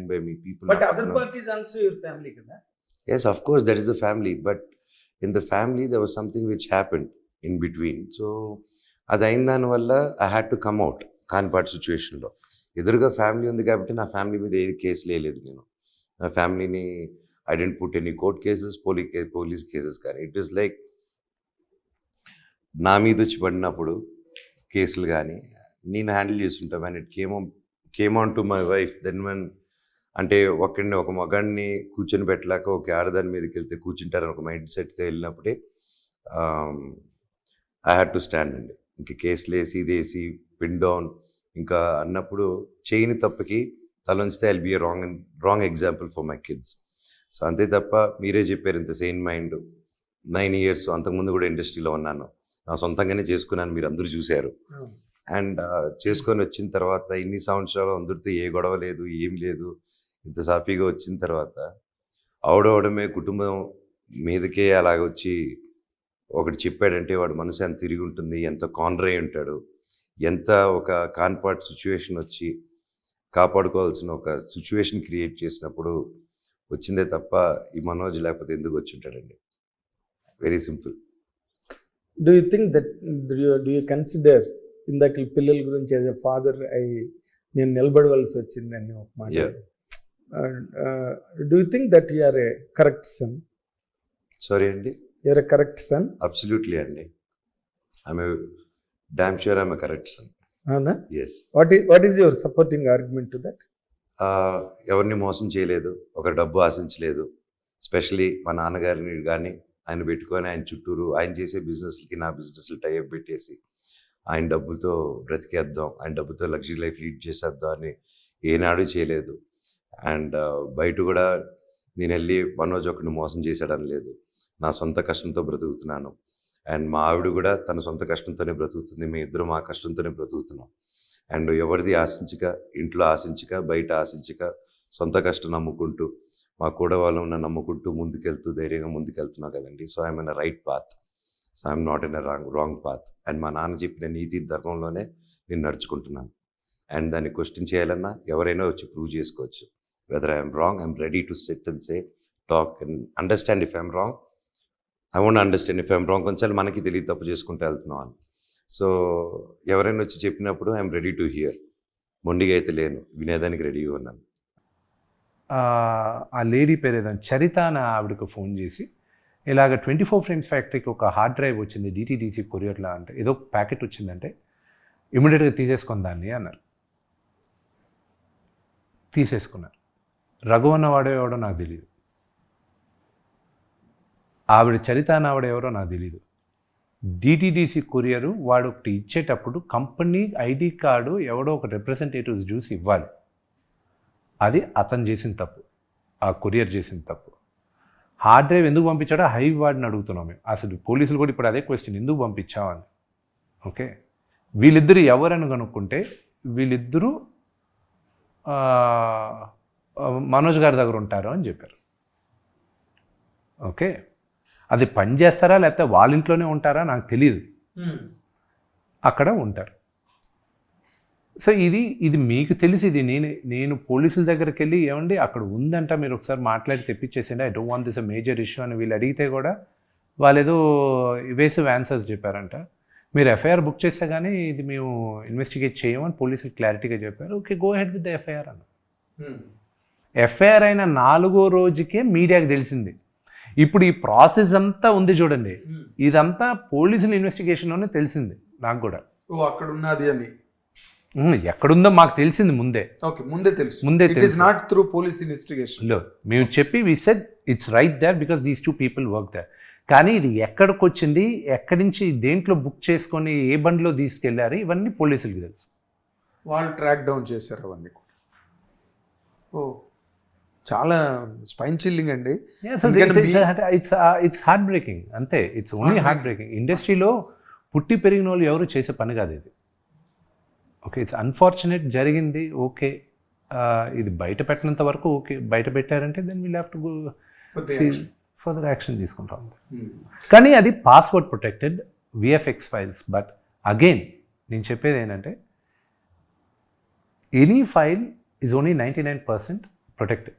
by me, people. But other parties also your family, kada? Yes, of course, that is the family. But in the family, there was something which happened in between. So, అది అయిన దానివల్ల I had to come out కాన్పాట్ సిచ్యువేషన్లో. ఎదురుగా family ఉంది కాబట్టి నా family మీద ఏది కేసులు వేయలేదు నేను. నా ఫ్యామిలీని I didn't put any court cases, police cases కానీ. ఇట్ ఈస్ లైక్ నా మీద వచ్చి పడినప్పుడు కేసులు కానీ నేను హ్యాండిల్ చేస్తుంటాను. And it came on to my wife then one, అంటే ఒక మగాడిని కూర్చొని పెట్టలేక ఒక ఆడదాని మీదకి వెళ్తే కూర్చుంటారని ఒక మైండ్ సెట్తో వెళ్ళినప్పుడే ఐ హ్యాడ్ టు స్టాండ్ అండి. ఇంక కేసులు వేసి ఇదేసి పిన్ డౌన్ ఇంకా అన్నప్పుడు చేయని తప్పకి తలంచితే I'll be a wrong example for my kids. So అంతే తప్ప మీరే చెప్పారు ఇంత సేమ్ మైండ్. 9 years అంతకుముందు కూడా ఇండస్ట్రీలో ఉన్నాను, నా సొంతంగానే చేసుకున్నాను, మీరు అందరూ చూశారు. అండ్ చేసుకొని వచ్చిన తర్వాత ఇన్ని సంవత్సరాలు అందరితో ఏ గొడవ లేదు, ఏం లేదు, ఇంత సాఫీగా వచ్చిన తర్వాత అవడమే కుటుంబం మీదకే అలాగ వచ్చి ఒకటి చెప్పాడంటే వాడు మనసు ఎంత తిరిగి ఉంటుంది, ఎంత కాన్రై ఉంటాడు, ఎంత ఒక కాన్పాట్ సిచ్యువేషన్ వచ్చి కాపాడుకోవాల్సిన ఒక సిచ్యువేషన్ క్రియేట్ చేసినప్పుడు వచ్చిందే తప్ప ఈ మనోజ్ లేకపోతే ఎందుకు వచ్చి ఉంటాడండి. Very simple. Do you think that, do you consider ఇందాక పిల్లల గురించి యాజ్ ఎ ఫాదర్ నేను నిలబడవలసి వచ్చిందని ఒక మాట. Do you think that you are a correct son? Sorry అండి, you are a correct son? Absolutely అండి, I'm damn sure I'm a correct son. అవునా? Yes. What is your supporting argument to that? ఎవరిని మోసం చేయలేదు, ఒక డబ్బు ఆశించలేదు. Especially మా నాన్నగారిని కానీ ఆయన పెట్టుకొని ఆయన చుట్టూరు ఆయన చేసే బిజినెస్లకి నా బిజినెస్లు టైఅప్ పెట్టేసి ఆయన డబ్బుతో బ్రతికేద్దాం, ఆయన డబ్బుతో లగ్జరీ లైఫ్ లీడ్ చేసేద్దాం అని ఏనాడు చేయలేదు. అండ్ బయట కూడా నేను వెళ్ళి మనోజ్ ఒకరిని మోసం చేశాడని లేదు. నా సొంత కష్టంతో బ్రతుకుతున్నాను. అండ్ మా ఆవిడ కూడా తన సొంత కష్టంతోనే బ్రతుకుతుంది, మేము ఇద్దరం మా కష్టంతోనే బ్రతుకుతున్నాం. అండ్ ఎవరిది ఆశించక, ఇంట్లో ఆశించక, బయట ఆశించక, సొంత కష్టం నమ్ముకుంటూ మా కూడా వాళ్ళని నమ్ముకుంటూ ముందుకెళ్తూ ధైర్యంగా ముందుకెళ్తున్నాం కదండి. So I'm in a right path, so I'm not in a wrong path. And మా నాన్న చెప్పిన నీతి ధర్మంలోనే నేను నడుచుకుంటున్నాను. అండ్ దాన్ని క్వశ్చన్ చేయాలన్నా ఎవరైనా వచ్చి ప్రూవ్ చేసుకోవచ్చు. Whether I'm wrong, I'm ready to SIT and say, talk and understand. If I'm wrong, I won't understand. If I'm wrong, కొంచెం మనకి తెలియదు తప్పు చేసుకుంటూ వెళ్తున్నాం అని. సో ఎవరైనా వచ్చి చెప్పినప్పుడు ఐఎమ్ రెడీ టు హియర్. మొండిగా అయితే లేను, వినేదానికి రెడీగా ఉన్నాను. ఆ లేడీ పేరు ఏదైనా చరిత అని ఆవిడకు ఫోన్ చేసి ఇలాగ 24 Frames ఫ్యాక్టరీకి ఒక హార్డ్ డ్రైవ్ వచ్చింది DTDC కొరియర్లా, అంటే ఏదో ప్యాకెట్ వచ్చిందంటే ఇమీడియట్గా తీసేసుకొని దాన్ని అన్నారు. తీసేసుకున్నారు. రఘు అన్నవాడో ఎవడో నాకు తెలియదు, ఆవిడ చరిత అని ఆవిడ ఎవరో నాకు తెలియదు. DTDC కొరియరు వాడు ఒకటి ఇచ్చేటప్పుడు కంపెనీ ID కార్డు ఎవడో ఒక రిప్రజెంటేటివ్ చూసి ఇవ్వాలి. అది అతను చేసిన తప్పు, ఆ కొరియర్ చేసిన తప్పు. హార్డ్ డ్రైవ్ ఎందుకు పంపించాడో హైవ్ వాడిని అడుగుతున్నాం మేము. అసలు పోలీసులు కూడా ఇప్పుడు అదే క్వశ్చన్, ఎందుకు పంపించామని. ఓకే, వీళ్ళిద్దరు ఎవరని కనుక్కుంటే వీళ్ళిద్దరూ మనోజ్ గారి దగ్గర ఉంటారు అని చెప్పారు. ఓకే, అది పని చేస్తారా లేకపోతే వాళ్ళ ఇంట్లోనే ఉంటారా నాకు తెలియదు, అక్కడ ఉంటారు. సో ఇది మీకు తెలిసి, ఇది నేను పోలీసుల దగ్గరికి వెళ్ళి ఏమండి అక్కడ ఉందంట, మీరు ఒకసారి మాట్లాడి తెప్పించేసిండి, I don't want this a major issue అని వీళ్ళు అడిగితే కూడా వాళ్ళు ఏదో ఇవేసివ్ ఆన్సర్స్ చెప్పారంట. మీరు ఎఫ్ఐఆర్ బుక్ చేస్తే కానీ ఇది మేము ఇన్వెస్టిగేట్ చేయమని పోలీసులు క్లారిటీగా చెప్పారు. Okay, go head with the FIR అన్న. ఎఫ్ఐఆర్ అయిన 4వ రోజుకే మీడియాకి తెలిసింది. ఇప్పుడు ఈ ప్రాసెస్ అంతా ఉంది చూడండి, ఇదంతా పోలీసుల ఇన్వెస్టిగేషన్లోనే తెలిసింది నాకు కూడా. అక్కడ ఉన్నది అని ఎక్కడుందో మాకు తెలిసింది ముందే. ఓకే, ముందే తెలుసు. It is not through police investigation. లో మేము చెప్పి we said it's right there because these 2 people work there. కానీ ఇది ఎక్కడికి వచ్చింది, ఎక్కడి నుంచి దేంట్లో బుక్ చేసుకొని ఏ బండిలో తీసుకెళ్లారు, ఇవన్నీ పోలీసులకు తెలుసు. వాళ్ళు ట్రాక్ డౌన్ చేశారు అవన్నీ కూడా. ఓ, చాలా స్పైన్ చిల్లింగ్ అండి. ఇట్స్ హార్ట్ బ్రేకింగ్, అంతే. It's only heart breaking. ఇండస్ట్రీలో పుట్టి పెరిగిన వాళ్ళు ఎవరు చేసే పని కాదు ఇది. ఓకే, ఇట్స్ అన్ఫార్చునేట్ జరిగింది. ఓకే, ఇది బయట పెట్టినంత వరకు ఓకే, బయట పెట్టారంటే then we'll have to go further action తీసుకుంటాం. కానీ అది password protected VFX files. But again నేను చెప్పేది ఏంటంటే any file is only 99% protect.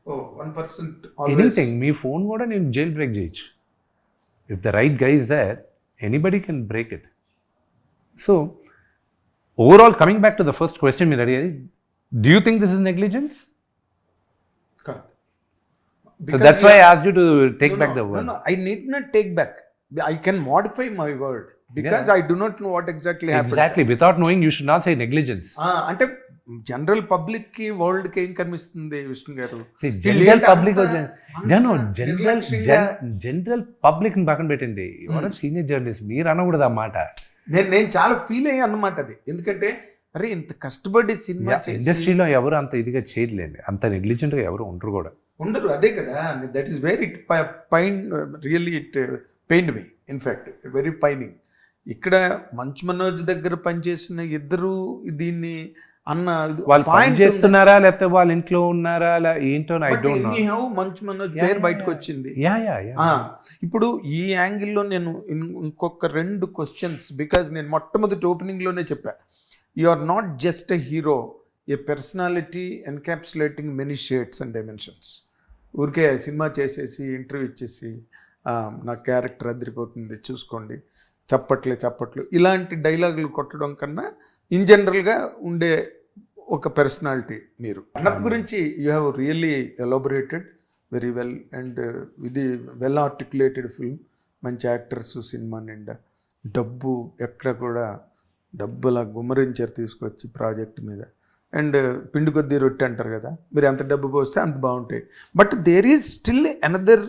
1% anything, మీ ఫోన్ కూడా నేను జైల్ బ్రేక్ చేయొచ్చు. If the right guy is there, anybody can break it. So overall coming back to the first question మీరు అడిగేది, do you think this is negligence? So that's why I asked you to take back the word. No, I need not take back. I can modify my word because I do not know what exactly happened. Exactly. Without knowing, you should not say negligence. అంటే general public కి world కి ఏం కనిపిస్తుంది విష్ణు గారు? General public general public ని పక్కన పెట్టండి. ఎవరో సీనియర్ జర్నలిస్ట్, మీరు అనకూడదు ఆ మాట. నేను చాలా ఫీల్ అయ్యా అన్నమాట అది. ఎందుకంటే అరే ఇంత కష్టపడి సినిమా ఇండస్ట్రీలో ఎవరు అంత ఇదిగా చేయలేండి, అంత నెగ్లిజెంట్ గా ఎవరు ఉండరు కూడా. ఉండరు, అదే కదా. That is very it pine, really it pained me, in fact very pining. ఇక్కడ మంచు మనోజ్ దగ్గర పనిచేసిన ఇద్దరు దీన్ని అన్న వాళ్ళు పని చేస్తున్నారా లేకపోతే వాళ్ళ ఇంట్లో ఉన్నారా ఏంటో I don't know. Manchu Manoj పేరు బయటకు వచ్చింది. ఇప్పుడు ఈ యాంగిల్లో నేను ఇంకొక 2 క్వశ్చన్స్, బికాజ్ నేను మొట్టమొదటి ఓపెనింగ్లోనే చెప్పా, you are not just a hero, a personality encapsulating many shades and dimensions. ఊరికే సినిమా చేసేసి ఇంటర్వ్యూ ఇచ్చేసి నా క్యారెక్టర్ అదిరిపోతుంది చూసుకోండి, చప్పట్లు ఇలాంటి డైలాగులు కొట్టడం కన్నా ఇన్ జనరల్గా ఉండే ఒక పర్సనాలిటీ మీరు. అన్నప్పటి గురించి you have really elaborated very well and ఇది వెల్ ఆర్టికులేటెడ్ ఫిల్మ్. మంచి యాక్టర్స్, సినిమా నిండా డబ్బు, ఎక్కడ కూడా డబ్బులా గుమ్మరించారు తీసుకొచ్చి ప్రాజెక్ట్ మీద. అండ్ పిండి కొద్దీ రొట్టె అంటారు కదా, మీరు ఎంత డబ్బు పోస్తే అంత బాగుంటాయి. But there is still another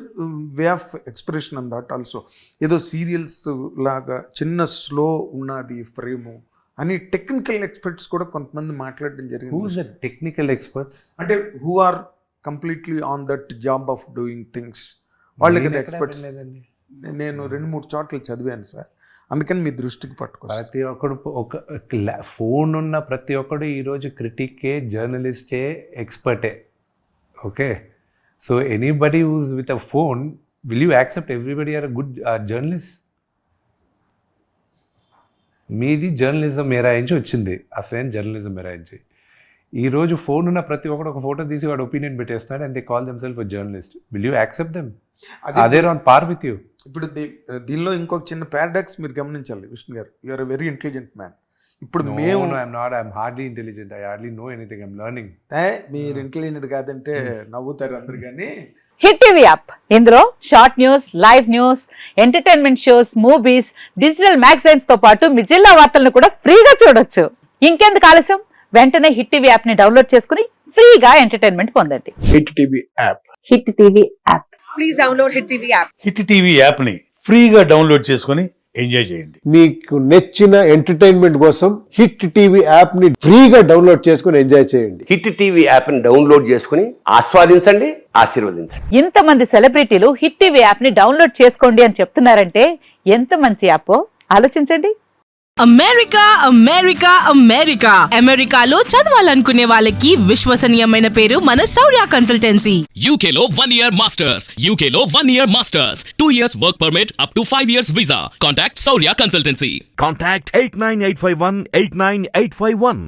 way of expression on that also. ఏదో సీరియల్స్ లాగా చిన్న స్లో ఉన్నది ఫ్రేము అని టెక్నికల్ ఎక్స్పర్ట్స్ కూడా కొంతమంది మాట్లాడడం జరిగింది. టెక్నికల్ ఎక్స్పర్ట్స్ అంటే who are completely on that job of doing things, వాళ్ళకి ఎక్స్పర్ట్స్. నేను 2-3 చోట్ల చదివాను సార్, అందుకని మీ దృష్టికి పట్టుకోవాలి. ప్రతి ఒక్కడు ఒక ఫోన్ ఉన్న ప్రతి ఒక్కడు ఈరోజు క్రిటికే, జర్నలిస్టే, ఎక్స్పర్టే. Okay, so anybody who's with a phone, will you accept everybody are a good journalist? మీది జర్నలిజం మేరాయించి వచ్చింది, అసలేం జర్నలిజం మేరాయించి. ఈరోజు ఫోన్ ఉన్న ప్రతి ఒక్కడు ఒక ఫోటో తీసి వాడు ఒపీనియన్ పెట్టేస్తున్నాడు and they call themselves a journalist. Will you accept them? అదే ఆన్ పార్ విత్ యూ. ఇప్పుడు దీనిలో ఇంకొక చిన్న పారాడాక్స్ మీరు గమనించాలి విష్ణు గారు. You are a very intelligent man. ఇప్పుడు మేము I'm hardly intelligent, I hardly know anything, I'm learning. మీరు ఇంటెలిజెంట్ కాదంటే నవ్వుతారు అందరు. కానీ హిట్ టీవీ యాప్, ఇందులో short news, live news, entertainment shows, movies, digital magazines తో పాటు మీ జిల్లా వార్తలను కూడా ఫ్రీగా చూడొచ్చు. ఇంకెందుకు ఆలస్యం, వెంటనే హిట్ టీవీ యాప్ ని డౌన్లోడ్ చేసుకుని ఫ్రీగా ఎంటర్టైన్మెంట్ పొందండి. Hit TV app. Hit TV app. Please download hit TV app. Hit TV app ని ఫ్రీగా డౌన్లోడ్ చేసుకుని ఎంజాయ్ చేయండి. మీకు నచ్చిన ఎంటర్టైన్మెంట్ కోసం హిట్ టీవీ యాప్ ని ఫ్రీగా డౌన్లోడ్ చేసుకుని ఎంజాయ్ చేయండి. హిట్ టీవీ యాప్ ని డౌన్లోడ్ చేసుకుని ఆస్వాదించండి, ఆశీర్వదించండి. ఇంతమంది సెలబ్రిటీలు హిట్ టీవీ యాప్ ని డౌన్లోడ్ చేసుకోండి అని చెప్తున్నారంటే ఎంత మంచి యాప్ ఆలోచించండి. అమెరికా అమెరికా అమెరికా అమెరికాలో చదవాలనుకునే వాళ్ళకి విశ్వసనీయమైన పేరు మన శౌర్య కన్సల్టెన్సీ. UK లో 1 year masters, UK లో 1 year masters, 2 years work permit up to 5 years visa. Contact Saurya Consultancy. Contact 89851 89851.